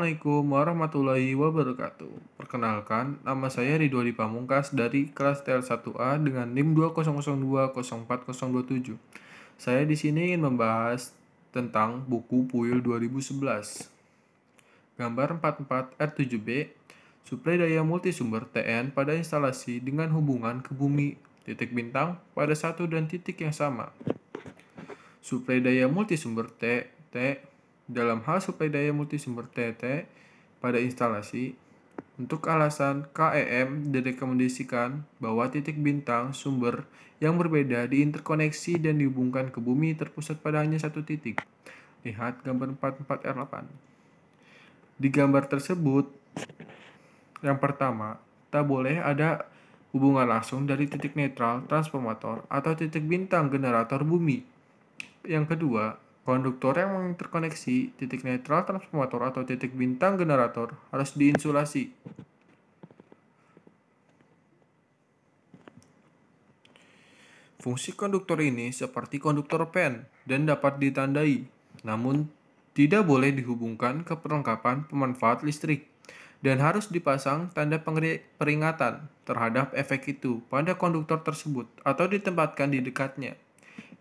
Assalamualaikum warahmatullahi wabarakatuh. Perkenalkan, nama saya Ridwadi Pamungkas dari kelas TL1A dengan NIM 200204027. Saya di sini ingin membahas tentang buku PUIL 2011. Gambar 44R7B, suplai daya multisumber TN pada instalasi dengan hubungan ke bumi, titik bintang pada satu dan titik yang sama. Suplai daya multisumber T dalam hal suplai daya multisumber TT pada instalasi, untuk alasan KEM direkomendasikan bahwa titik bintang sumber yang berbeda diinterkoneksi dan dihubungkan ke bumi terpusat pada hanya satu titik. Lihat gambar 44R8. Di gambar tersebut, yang pertama, tak boleh ada hubungan langsung dari titik netral transformator atau titik bintang generator bumi. Yang kedua, konduktor yang menginterkoneksi titik netral transformator atau titik bintang generator harus diinsulasi. Fungsi konduktor ini seperti konduktor PEN dan dapat ditandai, namun tidak boleh dihubungkan ke perlengkapan pemanfaat listrik dan harus dipasang tanda peringatan terhadap efek itu pada konduktor tersebut atau ditempatkan di dekatnya.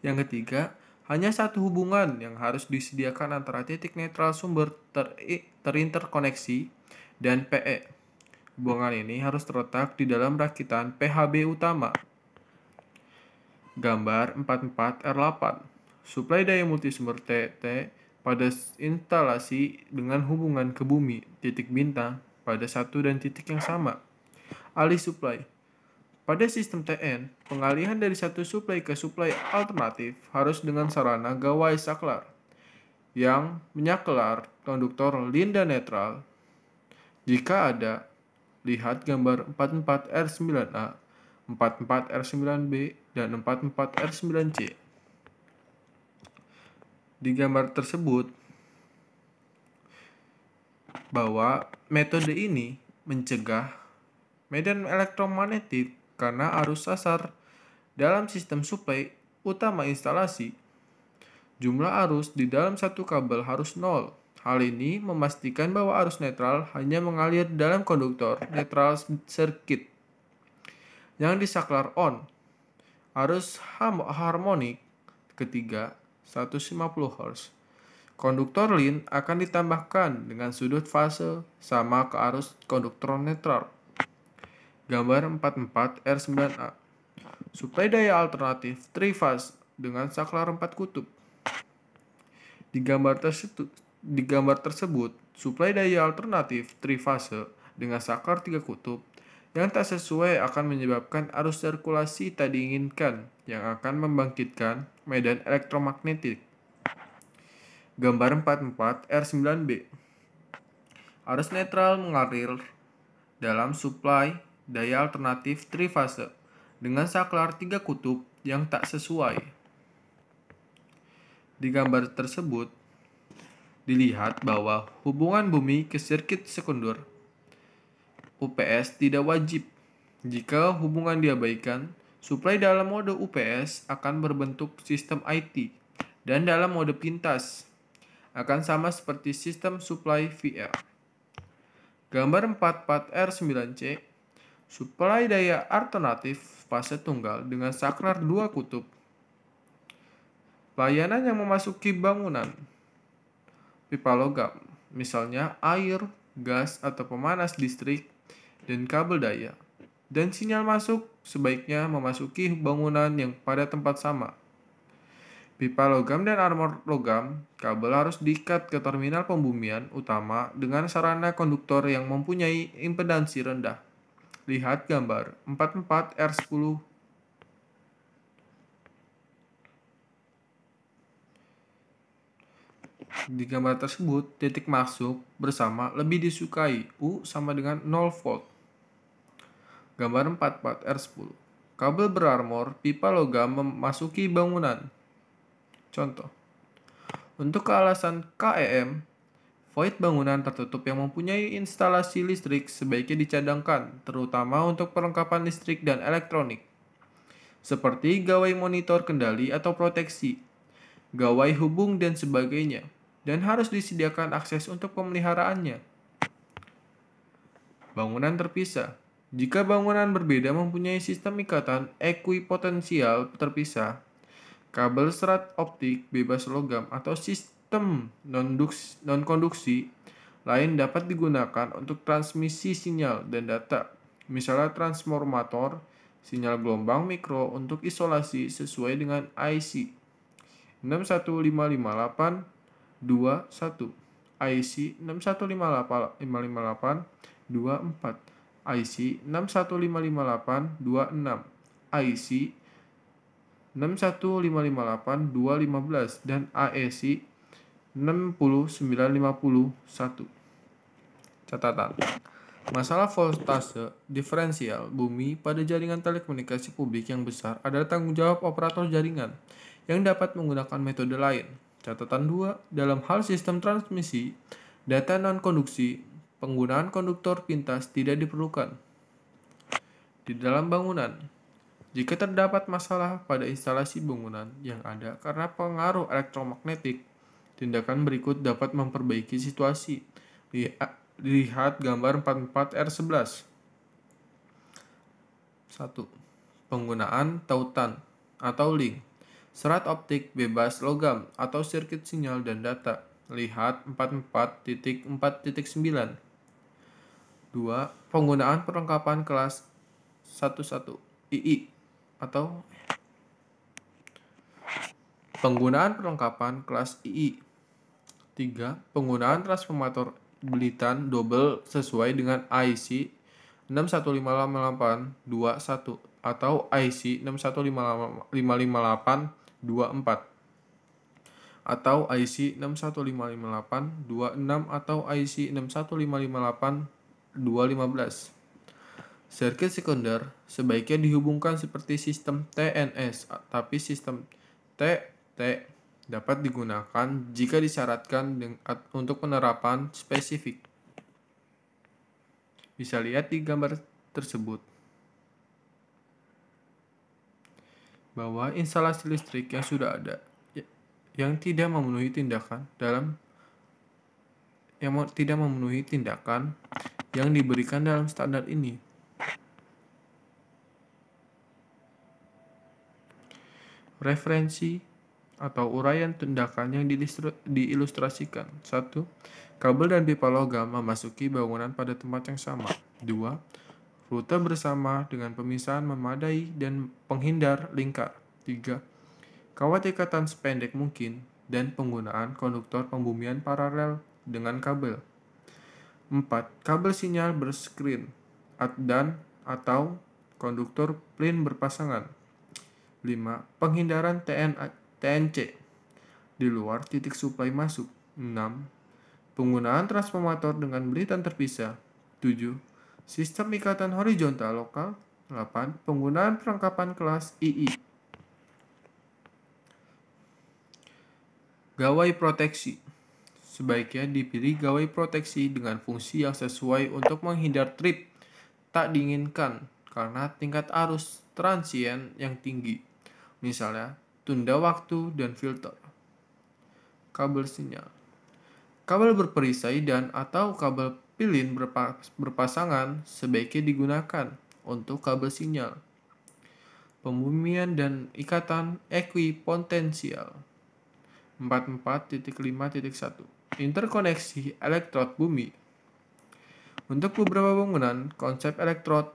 Yang ketiga, hanya satu hubungan yang harus disediakan antara titik netral sumber terinterkoneksi dan PE. Hubungan ini harus terletak di dalam rakitan PHB utama. Gambar 44R8. Suplai daya multisumber TT pada instalasi dengan hubungan ke bumi, titik bintang, pada satu dan titik yang sama. Alih suplai. Pada sistem TN, pengalihan dari satu suplai ke suplai alternatif harus dengan sarana gawai saklar yang menyaklar konduktor lin dan netral. Jika ada, lihat gambar 44R9A, 44R9B, dan 44R9C. Di gambar tersebut, bahwa metode ini mencegah medan elektromagnetik karena arus sasar dalam sistem suplai utama instalasi. Jumlah arus di dalam satu kabel harus 0. Hal ini memastikan bahwa arus netral hanya mengalir dalam konduktor netral circuit yang disaklar on. Arus harmonik ketiga 150 Hz. Konduktor lin akan ditambahkan dengan sudut fase sama ke arus konduktor netral. Gambar 44R9A. Suplai daya alternatif trifase dengan saklar 4 kutub. Di gambar tersebut, suplai daya alternatif trifase dengan saklar 3 kutub yang tak sesuai akan menyebabkan arus sirkulasi tak diinginkan yang akan membangkitkan medan elektromagnetik. Gambar 44R9B. Arus netral mengalir dalam suplai daya alternatif trifase dengan saklar 3 kutub yang tak sesuai. Di gambar tersebut, dilihat bahwa hubungan bumi ke sirkuit sekunder UPS tidak wajib. Jika hubungan diabaikan, suplai dalam mode UPS akan berbentuk sistem IT dan dalam mode pintas akan sama seperti sistem suplai VR. Gambar 44R9C. Suplai daya alternatif fase tunggal dengan saklar 2 kutub. Layanan yang memasuki bangunan pipa logam, misalnya air, gas, atau pemanas listrik, dan kabel daya. Dan sinyal masuk sebaiknya memasuki bangunan yang pada tempat sama. Pipa logam dan armor logam, kabel harus diikat ke terminal pembumian utama dengan sarana konduktor yang mempunyai impedansi rendah. Lihat gambar 44R10. Di gambar tersebut, titik masuk bersama lebih disukai, U sama dengan 0 volt. Gambar 44R10. Kabel berarmor pipa logam memasuki bangunan. Contoh. Untuk alasan KEM, void bangunan tertutup yang mempunyai instalasi listrik sebaiknya dicadangkan, terutama untuk perlengkapan listrik dan elektronik, seperti gawai monitor kendali atau proteksi, gawai hubung dan sebagainya, dan harus disediakan akses untuk pemeliharaannya. Bangunan terpisah. Jika bangunan berbeda mempunyai sistem ikatan ekuipotensial terpisah, kabel serat optik bebas logam atau sistem non-konduksi lain dapat digunakan untuk transmisi sinyal dan data, misalnya transformator, sinyal gelombang mikro untuk isolasi sesuai dengan IC 6155821, IC 6155824, IC 6155826, IC 6155815, dan AEC 60951. Catatan. Masalah voltase diferensial bumi pada jaringan telekomunikasi publik yang besar adalah tanggung jawab operator jaringan yang dapat menggunakan metode lain. Catatan 2. Dalam hal sistem transmisi data non-konduksi, penggunaan konduktor pintas tidak diperlukan. Di dalam bangunan, jika terdapat masalah pada instalasi bangunan yang ada karena pengaruh elektromagnetik, tindakan berikut dapat memperbaiki situasi. Lihat gambar 44R11. 1. Penggunaan tautan atau link. Serat optik bebas logam atau sirkuit sinyal dan data. Lihat 44.4.9. 2. Penggunaan perlengkapan kelas 11 II atau penggunaan perlengkapan kelas II. 3. Penggunaan transformator belitan double sesuai dengan IC 6155821 atau IC 6155824 atau IC 6155826 atau IC 6155815. Sirkuit sekunder sebaiknya dihubungkan seperti sistem TNS, tapi sistem TT dapat digunakan jika disyaratkan untuk penerapan spesifik. Bisa lihat di gambar tersebut bahwa instalasi listrik yang sudah ada yang tidak memenuhi tindakan yang diberikan dalam standar ini. Referensi atau uraian tindakan yang diilustrasikan. 1. Kabel dan pipa logam memasuki bangunan pada tempat yang sama. 2. Rute bersama dengan pemisahan memadai dan penghindar lingkar. 3. Kawat ikatan sependek mungkin dan penggunaan konduktor pembumian paralel dengan kabel. 4. Kabel sinyal berskrin dan atau konduktor plin berpasangan. 5. Penghindaran TNC di luar titik suplai masuk. 6. Penggunaan transformator dengan belitan terpisah. 7. Sistem ikatan horizontal lokal. 8. Penggunaan perlengkapan kelas II. Gawai proteksi. Sebaiknya dipilih gawai proteksi dengan fungsi yang sesuai untuk menghindar trip tak diinginkan karena tingkat arus transien yang tinggi. Misalnya, tunda waktu dan filter. Kabel sinyal. Kabel berperisai dan atau kabel pilin berpasangan sebaiknya digunakan untuk kabel sinyal. Pembumian dan ikatan ekuipotensial. 44.5.1. Interkoneksi elektrod bumi. Untuk beberapa bangunan, konsep elektrod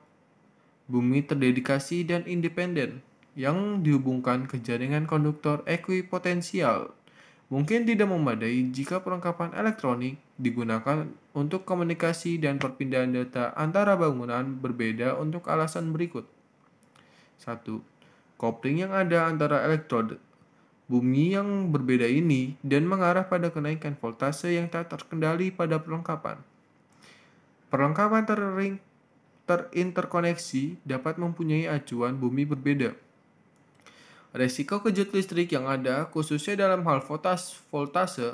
bumi terdedikasi dan independen yang dihubungkan ke jaringan konduktor ekuipotensial mungkin tidak memadai jika perlengkapan elektronik digunakan untuk komunikasi dan perpindahan data antara bangunan berbeda untuk alasan berikut. 1. Kopling yang ada antara elektrod bumi yang berbeda ini dan mengarah pada kenaikan voltase yang tak terkendali pada perlengkapan. Perlengkapan terinterkoneksi dapat mempunyai acuan bumi berbeda. Resiko kejut listrik yang ada, khususnya dalam hal voltase,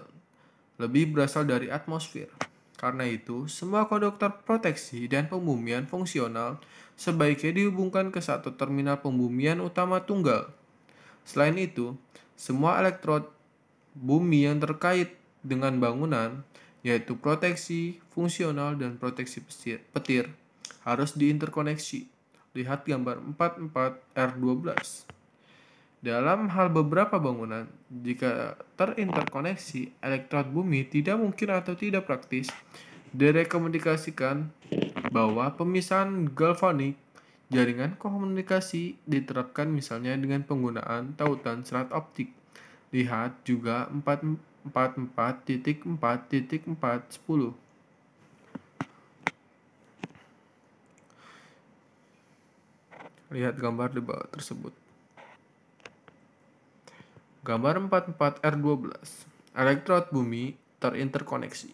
lebih berasal dari atmosfer. Karena itu, semua konduktor proteksi dan pembumian fungsional sebaiknya dihubungkan ke satu terminal pembumian utama tunggal. Selain itu, semua elektrod bumi yang terkait dengan bangunan, yaitu proteksi fungsional dan proteksi petir, harus diinterkoneksi. Lihat gambar 44R12. Dalam hal beberapa bangunan, jika terinterkoneksi, elektrod bumi tidak mungkin atau tidak praktis direkomendasikan bahwa pemisahan galvanik jaringan komunikasi diterapkan misalnya dengan penggunaan tautan serat optik. Lihat juga 444.4.4.10. Lihat gambar di bawah tersebut. Gambar 44R12. Elektrod bumi terinterkoneksi.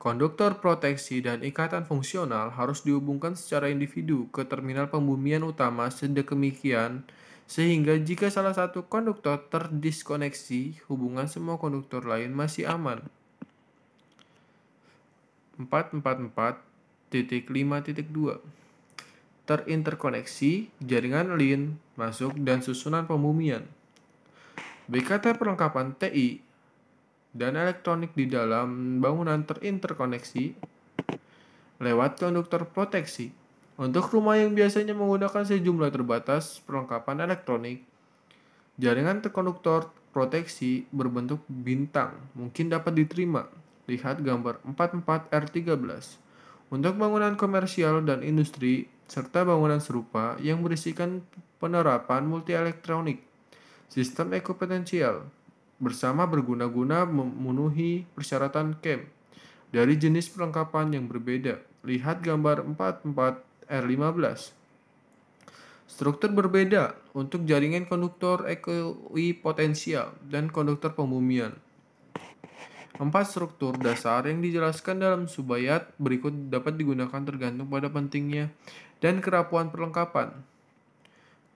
Konduktor proteksi dan ikatan fungsional harus dihubungkan secara individu ke terminal pembumian utama sedemikian sehingga jika salah satu konduktor terdiskoneksi, hubungan semua konduktor lain masih aman. 444.5.2 Terinterkoneksi jaringan lin, masuk, dan susunan pembumian. BKT perlengkapan TI dan elektronik di dalam bangunan terinterkoneksi lewat konduktor proteksi. Untuk rumah yang biasanya menggunakan sejumlah terbatas perlengkapan elektronik, jaringan konduktor proteksi berbentuk bintang mungkin dapat diterima. Lihat gambar 44R13. Untuk bangunan komersial dan industri, serta bangunan serupa yang berisikan penerapan multi-elektronik, sistem ekopotensial, bersama berguna-guna memenuhi persyaratan CAM dari jenis perlengkapan yang berbeda. Lihat gambar 44R15. Struktur berbeda untuk jaringan konduktor ekuipotensial dan konduktor pembumian. 4 struktur dasar yang dijelaskan dalam subayat berikut dapat digunakan tergantung pada pentingnya dan kerapuhan perlengkapan.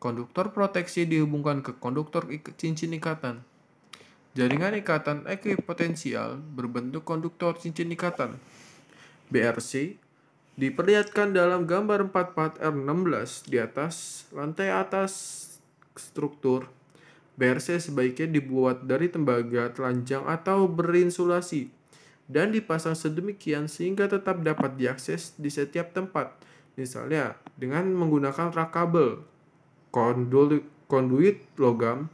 Konduktor proteksi dihubungkan ke konduktor cincin ikatan. Jaringan ikatan ekuipotensial berbentuk konduktor cincin ikatan. BRC diperlihatkan dalam gambar 44R16 di atas lantai atas struktur. BRC sebaiknya dibuat dari tembaga telanjang atau berinsulasi dan dipasang sedemikian sehingga tetap dapat diakses di setiap tempat, misalnya dengan menggunakan rak kabel, konduit logam.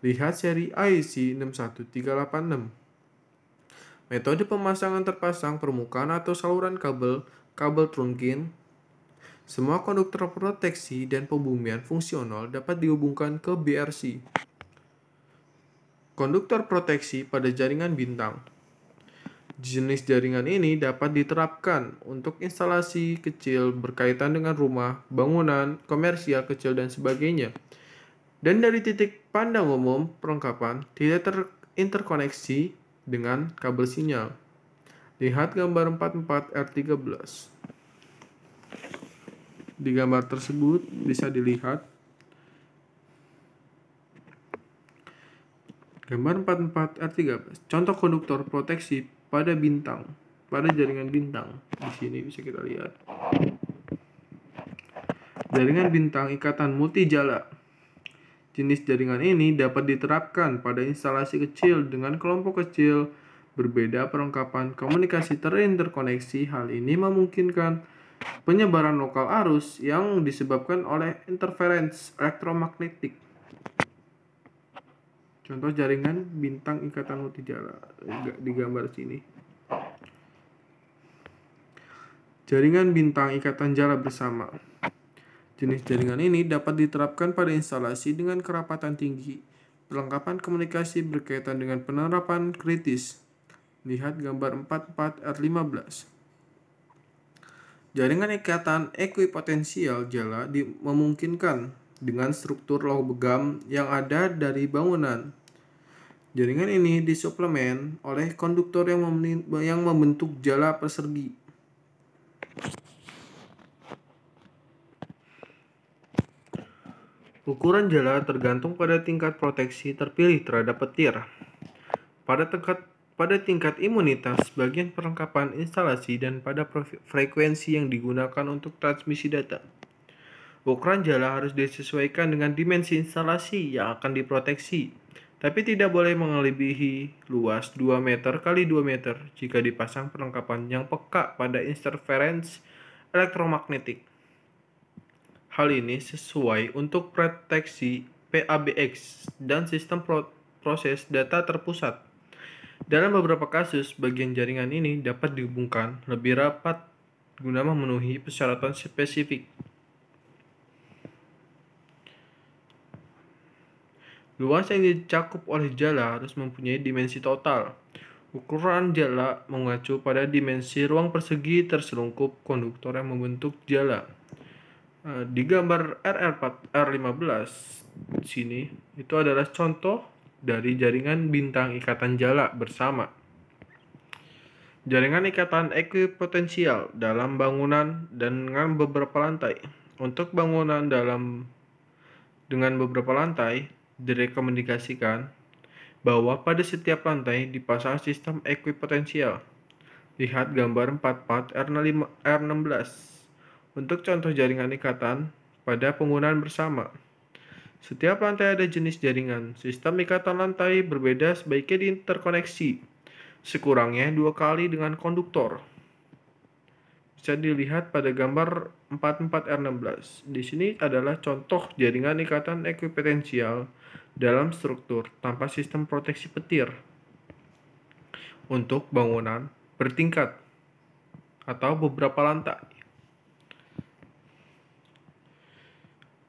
Lihat seri IC 61386. Metode pemasangan terpasang permukaan atau saluran kabel trunkin. Semua konduktor proteksi dan pembumian fungsional dapat dihubungkan ke BRC. Konduktor proteksi pada jaringan bintang. Jenis jaringan ini dapat diterapkan untuk instalasi kecil berkaitan dengan rumah, bangunan, komersial kecil, dan sebagainya. Dan dari titik pandang umum, perlengkapan tidak terinterkoneksi dengan kabel sinyal. Lihat gambar 44R13. Di gambar tersebut bisa dilihat gambar 44R13. Contoh konduktor proteksi pada jaringan bintang. Di sini bisa kita lihat. Jaringan bintang ikatan multijala. Jenis jaringan ini dapat diterapkan pada instalasi kecil dengan kelompok kecil berbeda perlengkapan komunikasi terinterkoneksi. Hal ini memungkinkan penyebaran lokal arus yang disebabkan oleh interferensi elektromagnetik. Contoh jaringan bintang ikatan multijala di gambar sini. Jaringan bintang ikatan jala bersama. Jenis jaringan ini dapat diterapkan pada instalasi dengan kerapatan tinggi. Perlengkapan komunikasi berkaitan dengan penerapan kritis. Lihat gambar 44R15. Jaringan ikatan ekuipotensial jala memungkinkan dengan struktur logam yang ada dari bangunan. Jaringan ini disuplemen oleh konduktor yang membentuk jala persegi. Ukuran jala tergantung pada tingkat proteksi terpilih terhadap petir. Pada tingkat imunitas, bagian perlengkapan instalasi, dan pada frekuensi yang digunakan untuk transmisi data. Ukuran jala harus disesuaikan dengan dimensi instalasi yang akan diproteksi, tapi tidak boleh melebihi luas 2 meter x 2 meter jika dipasang perlengkapan yang peka pada interferensi elektromagnetik. Hal ini sesuai untuk proteksi PABX dan sistem proses data terpusat. Dalam beberapa kasus, bagian jaringan ini dapat dihubungkan lebih rapat guna memenuhi persyaratan spesifik. Luas yang dicakup oleh jala harus mempunyai dimensi total. Ukuran jala mengacu pada dimensi ruang persegi terselungkup konduktor yang membentuk jala. Di gambar R15 di sini itu adalah contoh dari jaringan bintang ikatan jala bersama. Jaringan ikatan ekuipotensial dalam bangunan dan dengan beberapa lantai. Untuk bangunan dengan beberapa lantai direkomendasikan bahwa pada setiap lantai dipasang sistem ekuipotensial. Lihat gambar 44 R16 untuk contoh jaringan ikatan pada penggunaan bersama. Setiap lantai ada jenis jaringan. Sistem ikatan lantai berbeda sebaiknya diinterkoneksi sekurangnya 2 kali dengan konduktor. Bisa dilihat pada gambar 44 R16. Di sini adalah contoh jaringan ikatan ekuipotensial dalam struktur tanpa sistem proteksi petir untuk bangunan bertingkat atau beberapa lantai.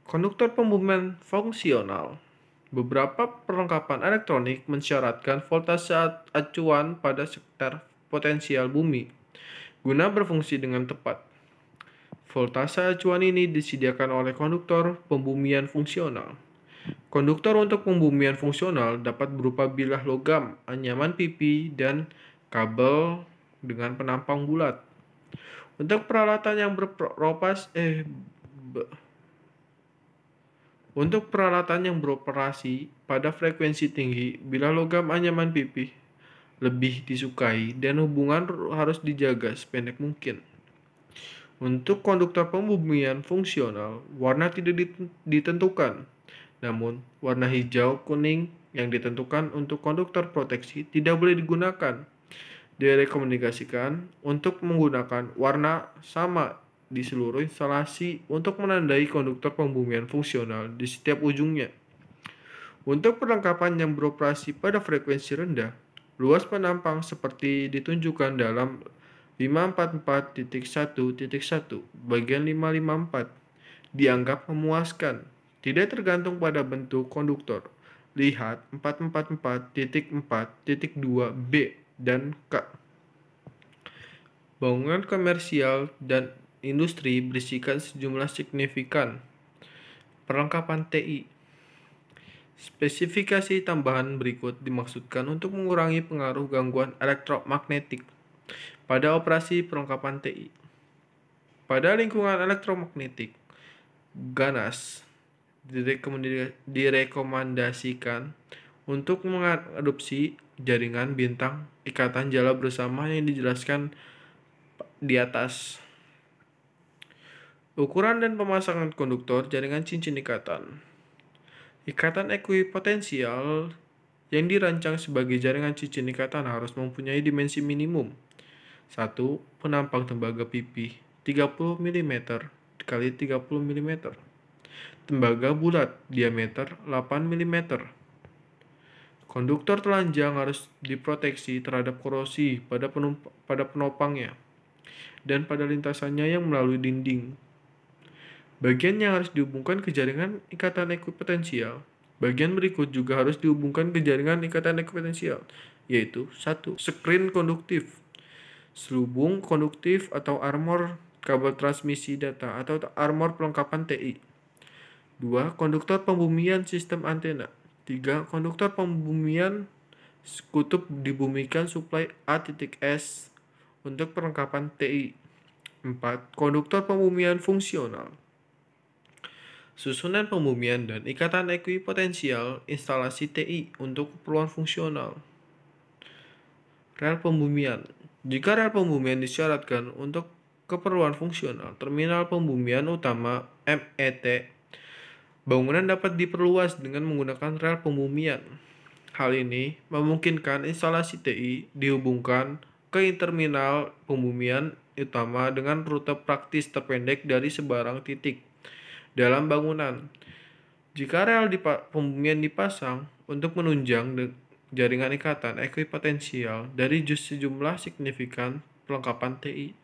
Konduktor pembumian fungsional. Beberapa perlengkapan elektronik mensyaratkan voltase acuan pada sekitar potensial bumi guna berfungsi dengan tepat. Voltase acuan ini disediakan oleh konduktor pembumian fungsional. Konduktor untuk pembumian fungsional dapat berupa bilah logam, anyaman pipi, dan kabel dengan penampang bulat. Untuk peralatan yang beroperasi pada frekuensi tinggi, bilah logam anyaman pipi lebih disukai dan hubungan harus dijaga sependek mungkin. Untuk konduktor pembumian fungsional, warna tidak ditentukan, namun warna hijau kuning yang ditentukan untuk konduktor proteksi tidak boleh digunakan. Direkomendasikan untuk menggunakan warna sama di seluruh instalasi untuk menandai konduktor pembumian fungsional di setiap ujungnya. Untuk perlengkapan yang beroperasi pada frekuensi rendah, luas penampang seperti ditunjukkan dalam 544.1.1 bagian 554 dianggap memuaskan, tidak tergantung pada bentuk konduktor. Lihat 444.4.2b dan K. Bangunan komersial dan industri berisikan sejumlah signifikan perlengkapan TI. Spesifikasi tambahan berikut dimaksudkan untuk mengurangi pengaruh gangguan elektromagnetik pada operasi perlengkapan TI. Pada lingkungan elektromagnetik, ganas direkomendasikan untuk mengadopsi jaringan bintang ikatan jala bersama yang dijelaskan di atas. Ukuran dan pemasangan konduktor jaringan cincin ikatan. Ikatan ekuipotensial yang dirancang sebagai jaringan cincin ikatan harus mempunyai dimensi minimum. 1. Penampang tembaga pipi 30 mm x 30 mm. Tembaga bulat diameter 8 mm. Konduktor telanjang harus diproteksi terhadap korosi pada penopangnya dan pada lintasannya yang melalui dinding. Bagian yang harus dihubungkan ke jaringan ikatan ekuipotensial. Bagian berikut juga harus dihubungkan ke jaringan ikatan ekuipotensial, yaitu 1. Skrin konduktif, selubung konduktif atau armor kabel transmisi data atau armor perlengkapan TI. 2. Konduktor pembumian sistem antena. 3. Konduktor pembumian kutub dibumikan suplai A.S untuk perlengkapan TI. 4. Konduktor pembumian fungsional. Susunan pembumian dan ikatan ekuipotensial instalasi TI untuk keperluan fungsional. Rel pembumian. Jika rel pembumian disyaratkan untuk keperluan fungsional, terminal pembumian utama MET, bangunan dapat diperluas dengan menggunakan rel pembumian. Hal ini memungkinkan instalasi TI dihubungkan ke terminal pembumian utama dengan rute praktis terpendek dari sebarang titik dalam bangunan. Jika rel pembumian dipasang untuk menunjang jaringan ikatan ekuipotensial dari sejumlah signifikan perlengkapan TI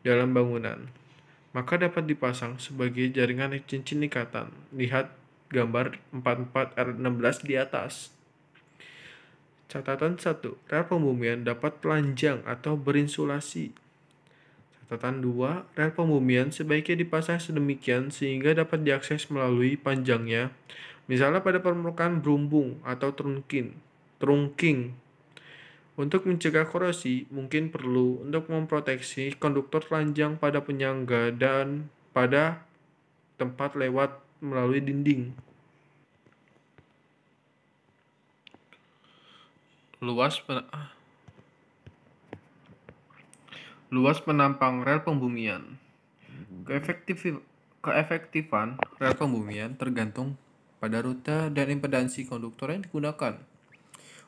dalam bangunan, maka dapat dipasang sebagai jaringan cincin ikatan. Lihat gambar 44R16 di atas. Catatan 1. Rel pembumian dapat telanjang atau berinsulasi. Catatan 2. Rel pembumian sebaiknya dipasang sedemikian sehingga dapat diakses melalui panjangnya, misalnya pada permukaan berumbung atau trunking. Untuk mencegah korosi, mungkin perlu untuk memproteksi konduktor telanjang pada penyangga dan pada tempat lewat melalui dinding. Luas penampang rel pembumian. Keefektifan rel pembumian tergantung pada rute dan impedansi konduktor yang digunakan.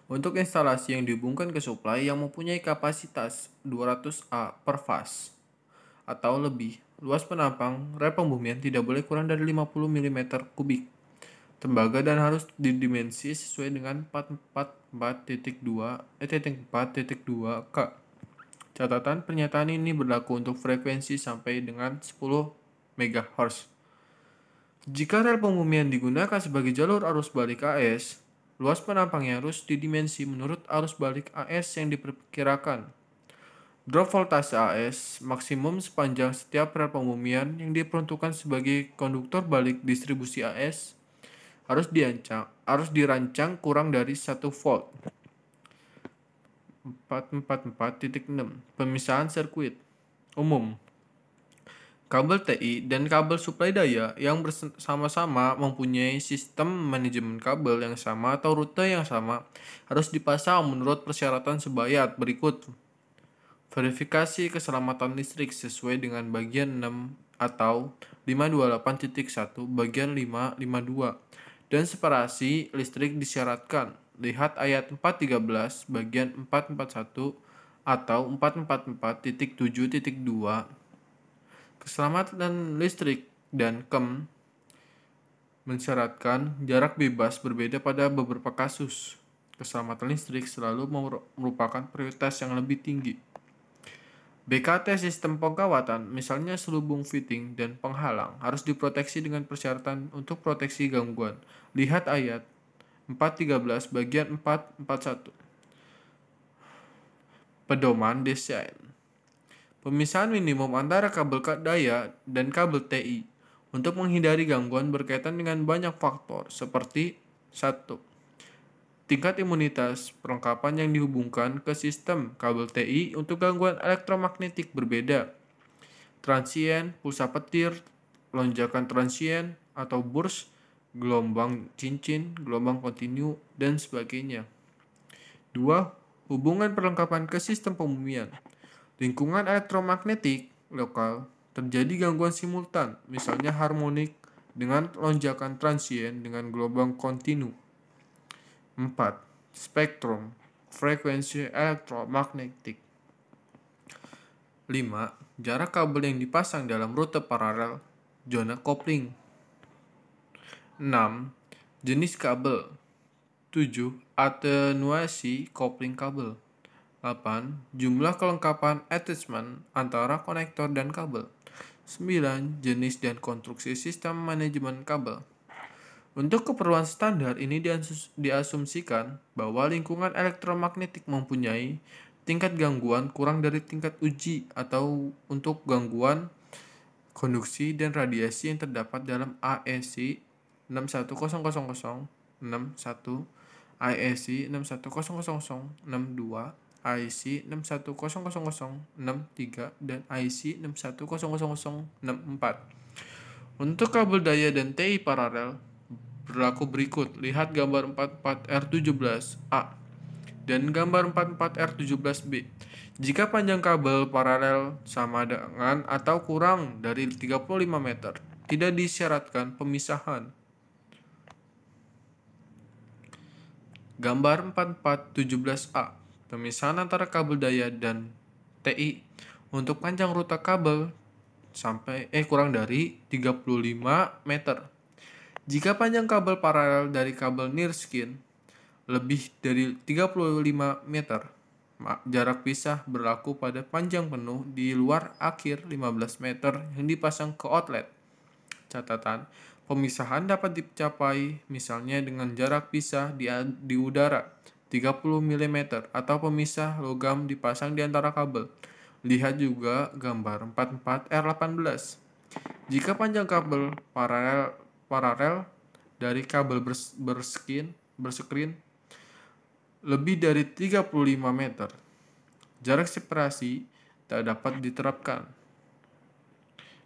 Untuk instalasi yang dihubungkan ke suplai yang mempunyai kapasitas 200 A per fase atau lebih, luas penampang rel pembumian tidak boleh kurang dari 50 mm kubik tembaga dan harus didimensi sesuai dengan 4.2 K. Catatan pernyataan ini berlaku untuk frekuensi sampai dengan 10 MHz. Jika rel pembumian digunakan sebagai jalur arus balik AS, luas penampangnya harus didimensi menurut arus balik AS yang diperkirakan. Drop voltase AS maksimum sepanjang setiap rel pembumian yang diperuntukkan sebagai konduktor balik distribusi AS harus dirancang kurang dari 1 volt. 444.6 Pemisahan sirkuit umum. Kabel TI dan kabel suplai daya yang bersama-sama mempunyai sistem manajemen kabel yang sama atau rute yang sama harus dipasang menurut persyaratan sebayat berikut. Verifikasi keselamatan listrik sesuai dengan bagian 6 atau 528.1 bagian 552 dan separasi listrik disyaratkan. Lihat ayat 413 bagian 441 atau 444.7.2. Keselamatan listrik dan KEM mensyaratkan jarak bebas berbeda pada beberapa kasus. Keselamatan listrik selalu merupakan prioritas yang lebih tinggi. BKT sistem penggawatan, misalnya selubung fitting dan penghalang, harus diproteksi dengan persyaratan untuk proteksi gangguan. Lihat ayat 413 bagian 441. Pedoman desain. Pemisahan minimum antara kabel daya dan kabel TI untuk menghindari gangguan berkaitan dengan banyak faktor seperti 1. Tingkat imunitas perlengkapan yang dihubungkan ke sistem kabel TI untuk gangguan elektromagnetik berbeda. Transien, pulsa petir, lonjakan transien atau burst, gelombang cincin, gelombang kontinu, dan sebagainya. 2. Hubungan perlengkapan ke sistem pembumian. Lingkungan elektromagnetik lokal terjadi gangguan simultan, misalnya harmonik dengan lonjakan transien dengan gelombang kontinu. 4. Spektrum frekuensi elektromagnetik. 5. Jarak kabel yang dipasang dalam rute paralel, zona kopling. 6. Jenis kabel. 7. Atenuasi kopling kabel. 8. Jumlah kelengkapan attachment antara konektor dan kabel. 9. Jenis dan konstruksi sistem manajemen kabel. Untuk keperluan standar ini diasumsikan bahwa lingkungan elektromagnetik mempunyai tingkat gangguan kurang dari tingkat uji atau untuk gangguan konduksi dan radiasi yang terdapat dalam AEC 6100061, IEC 6100062, IEC 6100063, dan IEC 6100064. Untuk kabel daya dan TI paralel berlaku berikut. Lihat gambar 44R17A dan gambar 44R17B. Jika panjang kabel paralel sama dengan atau kurang dari 35 meter, tidak disyaratkan pemisahan. Gambar 4417A. Pemisahan antara kabel daya dan TI. Untuk panjang rute kabel kurang dari 35 meter. Jika panjang kabel paralel dari kabel near skin lebih dari 35 meter, jarak pisah berlaku pada panjang penuh di luar akhir 15 meter yang dipasang ke outlet. Catatan, pemisahan dapat dicapai misalnya dengan jarak pisah di udara 30 mm atau pemisah logam dipasang di antara kabel. Lihat juga gambar 44R18. Jika panjang kabel paralel dari kabel berscreen lebih dari 35 meter, jarak separasi tak dapat diterapkan.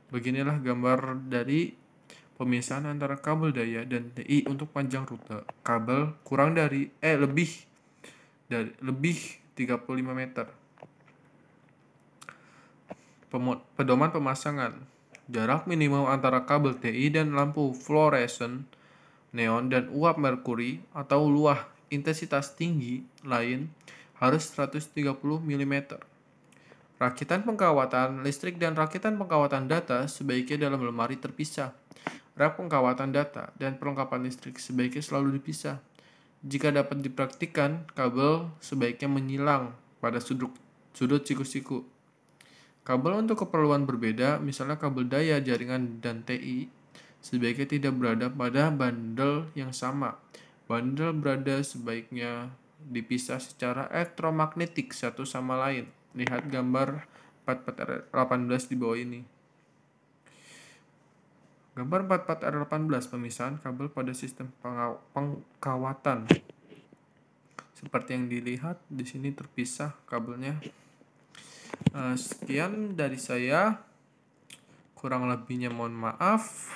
Beginilah gambar dari pemisahan antara kabel daya dan TI untuk panjang rute kabel lebih 35 meter. Pedoman pemasangan. Jarak minimum antara kabel TI dan lampu fluoresen, neon dan uap merkuri atau luah intensitas tinggi lain harus 130 mm. Rakitan pengkawatan listrik dan rakitan pengkawatan data sebaiknya dalam lemari terpisah. Rak pengkawatan data dan perlengkapan listrik sebaiknya selalu dipisah. Jika dapat dipraktikkan, kabel sebaiknya menyilang pada sudut siku-siku. Kabel untuk keperluan berbeda, misalnya kabel daya, jaringan, dan TI, sebaiknya tidak berada pada bandel yang sama. Bandel berada sebaiknya dipisah secara elektromagnetik satu sama lain. Lihat gambar 44R18 di bawah ini. Gambar 44R18 pemisahan kabel pada sistem pengkawatan. Seperti yang dilihat di sini terpisah kabelnya. Sekian dari saya. Kurang lebihnya mohon maaf.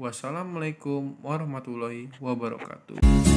Wassalamualaikum warahmatullahi wabarakatuh.